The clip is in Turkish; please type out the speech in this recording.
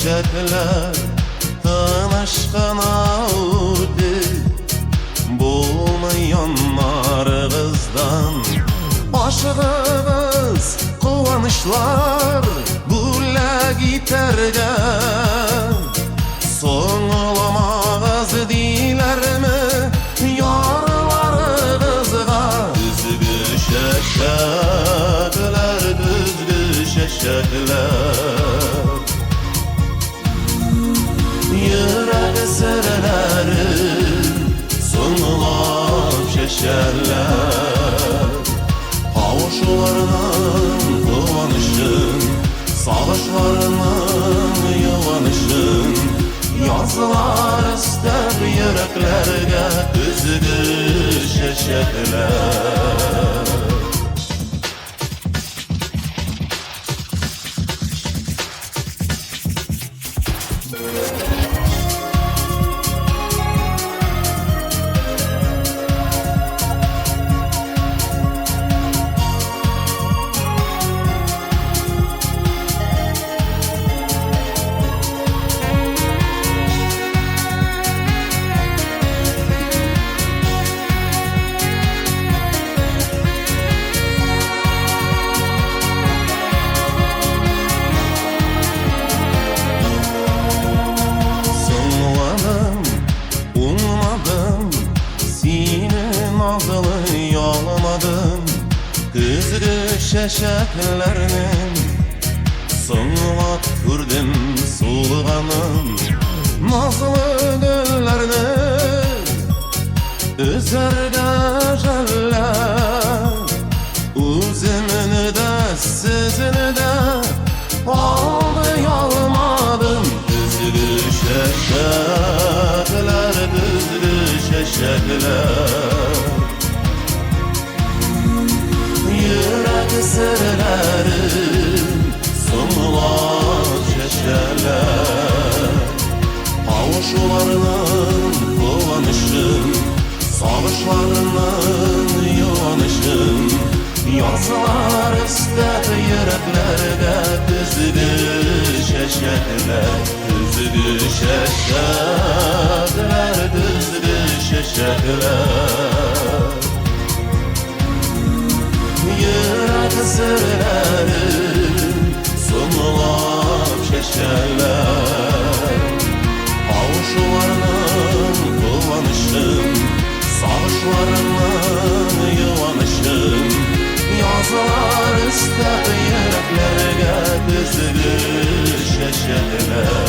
çeşekler tanışkan avdi bulmayanlar kızdan aşığımız kovanışlar bulla gitarga son olamaz dilermi yarlar kızga düzgü şeşekler düzgü şeşekler yürek sırları sonulap şeşerler kavuşularının kıvanışın savaşlarının yuvanışın yazılar ister yüreklerge üzgü şeşekler Kızgı şeşeklerinin sonuna kürdüm sulğanın nazlı güllerini üzerge jeller üzümünü de sizini de aldı yalmadım kızgı şeşekler kızgı şeşekler yürek sırları sonulap şeşerler kavuşularının kovanışın savaşlarının yuvanışın yazılar ister yüreklerge düzgü şeşekler düzgü şeşekler düzgü şeşekler yürek sırları sonulap şeşerler kavuşularının kıvanışın savaşlarının yuvanışın yazılar ister yüreklerge düzgü şeşerler